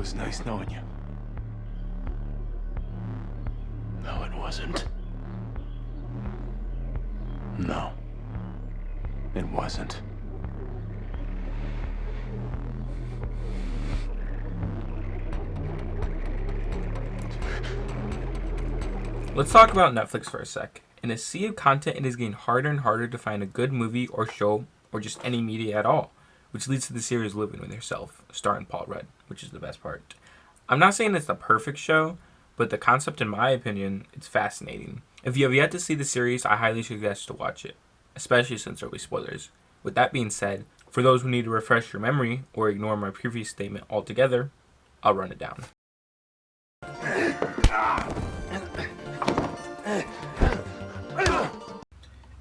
was nice knowing you. No, it wasn't. No, it wasn't. Let's talk about Netflix for a sec. In a sea of content, it is getting harder and harder to find a good movie or show or just any media at all, which leads to the series Living With Yourself, starring Paul Rudd, which is the best part. I'm not saying it's the perfect show, but the concept, in my opinion, it's fascinating. If you have yet to see the series, I highly suggest to watch it, especially since there will be spoilers. With that being said, for those who need to refresh your memory or ignore my previous statement altogether, I'll run it down.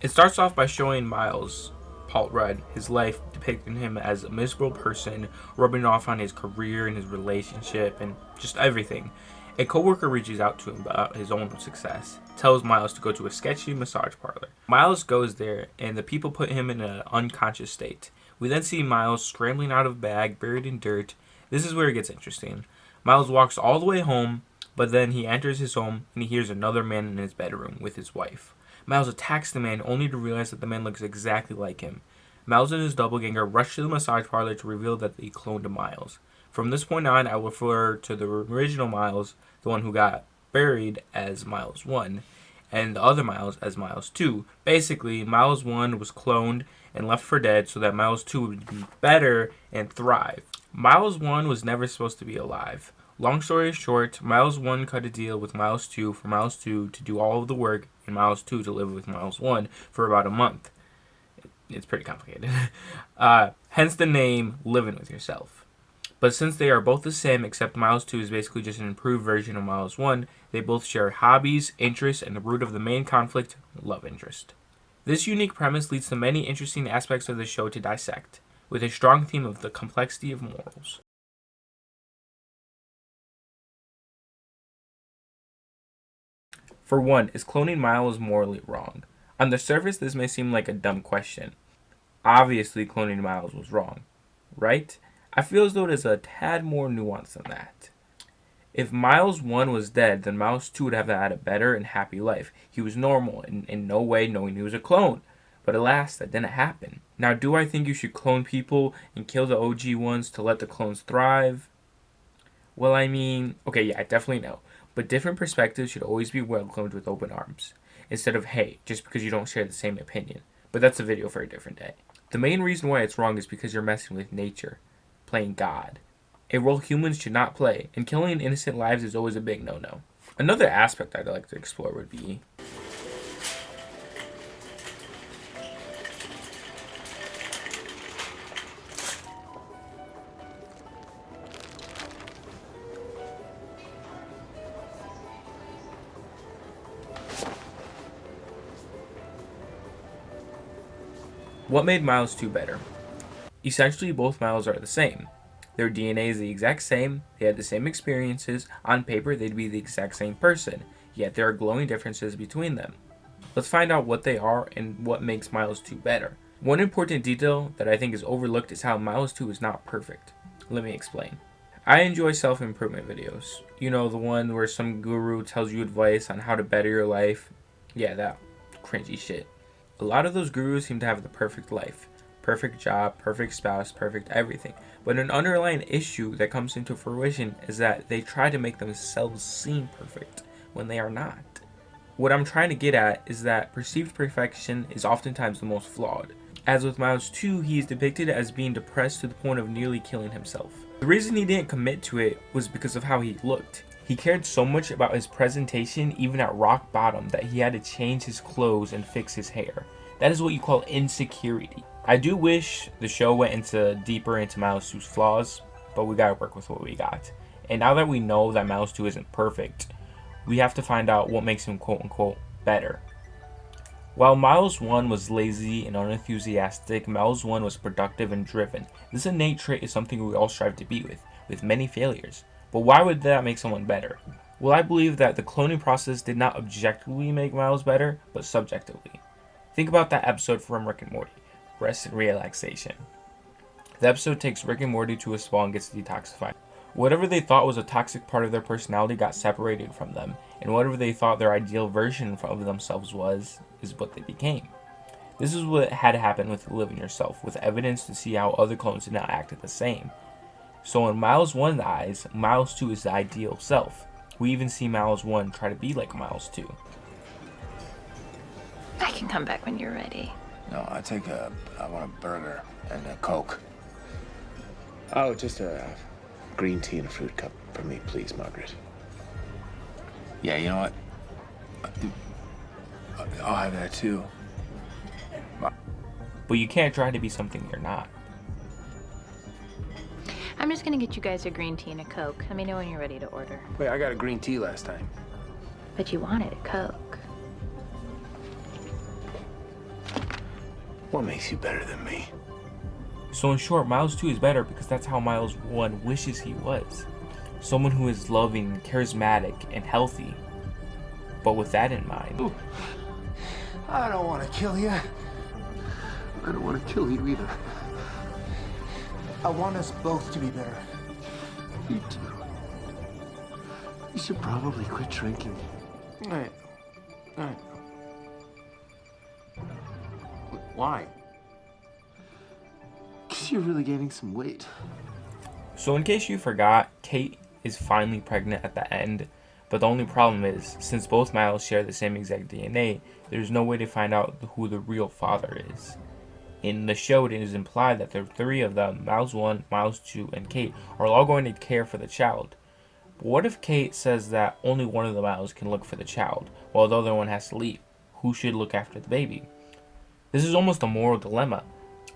It starts off by showing Miles, Paul Rudd, his life, depicting him as a miserable person, rubbing off on his career and his relationship and just everything. A coworker reaches out to him about his own success, tells Miles to go to a sketchy massage parlor. Miles goes there and the people put him in an unconscious state. We then see Miles scrambling out of a bag, buried in dirt. This is where it gets interesting. Miles walks all the way home, but then he enters his home and he hears another man in his bedroom with his wife. Miles attacks the man only to realize that the man looks exactly like him. Miles and his doppelganger rush to the massage parlor to reveal that they cloned Miles. From this point on, I will refer to the original Miles, the one who got buried, as Miles 1, and the other Miles as Miles 2. Basically, Miles 1 was cloned and left for dead so that Miles 2 would be better and thrive. Miles 1 was never supposed to be alive. Long story short, Miles 1 cut a deal with Miles 2 for Miles 2 to do all of the work and Miles 2 to live with Miles 1 for about a month. It's pretty complicated. Hence the name Living With Yourself. But since they are both the same, except Miles 2 is basically just an improved version of Miles 1, they both share hobbies, interests, and the root of the main conflict, love interest. This unique premise leads to many interesting aspects of the show to dissect, with a strong theme of the complexity of morals. For one, is cloning Miles morally wrong? On the surface, this may seem like a dumb question. Obviously, cloning Miles was wrong, right? I feel as though it is a tad more nuanced than that. If Miles 1 was dead, then Miles 2 would have had a better and happy life. He was normal, in no way knowing he was a clone. But alas, that didn't happen. Now, do I think you should clone people and kill the OG ones to let the clones thrive? Well, I mean, okay, yeah, definitely no. But different perspectives should always be welcomed with open arms, instead of hate, just because you don't share the same opinion. But that's a video for a different day. The main reason why it's wrong is because you're messing with nature, playing God. A role humans should not play, and killing innocent lives is always a big no-no. Another aspect I'd like to explore would be what made Miles 2 better. Essentially, both Miles are the same. Their DNA is the exact same, they had the same experiences, on paper they'd be the exact same person, yet there are glowing differences between them. Let's find out what they are and what makes Miles 2 better. One important detail that I think is overlooked is how Miles 2 is not perfect. Let me explain. I enjoy self-improvement videos. You know, the one where some guru tells you advice on how to better your life. Yeah, that cringy shit. A lot of those gurus seem to have the perfect life. Perfect job, perfect spouse, perfect everything. But an underlying issue that comes into fruition is that they try to make themselves seem perfect when they are not. What I'm trying to get at is that perceived perfection is oftentimes the most flawed. As with Miles 2, he is depicted as being depressed to the point of nearly killing himself. The reason he didn't commit to it was because of how he looked. He cared so much about his presentation even at rock bottom that he had to change his clothes and fix his hair. That is what you call insecurity. I do wish the show went deeper into Miles 2's flaws, but we gotta work with what we got. And now that we know that Miles 2 isn't perfect, we have to find out what makes him quote-unquote better. While Miles 1 was lazy and unenthusiastic, Miles 1 was productive and driven. This innate trait is something we all strive to be with many failures. But why would that make someone better? Well, I believe that the cloning process did not objectively make Miles better, but subjectively. Think about that episode from Rick and Morty, Rest and Relaxation. The episode takes Rick and Morty to a spa and gets detoxified. Whatever they thought was a toxic part of their personality got separated from them, and whatever they thought their ideal version of themselves was, is what they became. This is what had happened with Living Yourself, with evidence to see how other clones did not act the same. So in Miles 1's eyes, Miles 2 is the ideal self. We even see Miles 1 try to be like Miles 2. I can come back when you're ready. No, I want a burger and a Coke. Oh, just a green tea and a fruit cup for me, please, Margaret. Yeah, you know what? I'll have that too. But you can't try to be something you're not. I'm just gonna get you guys a green tea and a Coke. Let me know when you're ready to order. Wait, I got a green tea last time. But you wanted a Coke. What makes you better than me? So in short, Miles 2 is better because that's how Miles 1 wishes he was. Someone who is loving, charismatic, and healthy. But with that in mind, Ooh. I don't want to kill you. I don't want to kill you either. I want us both to be better. You too. You should probably quit drinking. All right. Why? Because you're really gaining some weight. so in case you forgot, Kate is finally pregnant at the end. But the only problem is, since both Miles share the same exact DNA, there's no way to find out who the real father is. In the show, it is implied that the three of them, Miles 1, Miles 2, and Kate, are all going to care for the child. But what if Kate says that only one of the Miles can look for the child, while the other one has to leave? Who should look after the baby? This is almost a moral dilemma.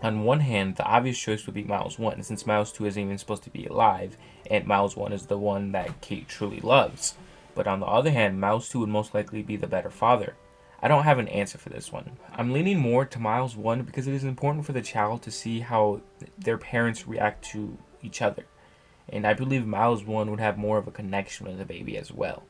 On one hand, the obvious choice would be Miles 1, since Miles 2 isn't even supposed to be alive, and Miles 1 is the one that Kate truly loves. But on the other hand, Miles 2 would most likely be the better father. I don't have an answer for this one. I'm leaning more to Miles 1 because it is important for the child to see how their parents react to each other. And I believe Miles 1 would have more of a connection with the baby as well.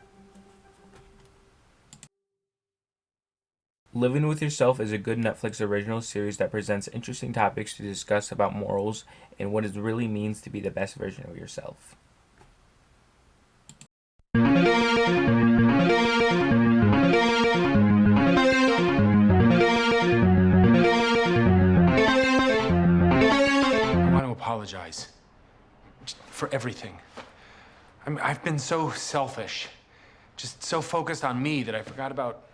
Living with Yourself is a good Netflix original series that presents interesting topics to discuss about morals and what it really means to be the best version of yourself. Apologize for everything. I've been so selfish, just so focused on me that I forgot about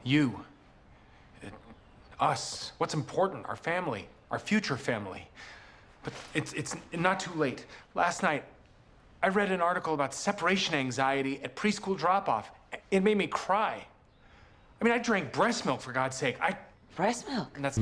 you, us, what's important, our family, our future family. But it's not too late. Last night, I read an article about separation anxiety at preschool drop-off. It made me cry. I mean, I drank breast milk, for God's sake. Breast milk? And that's...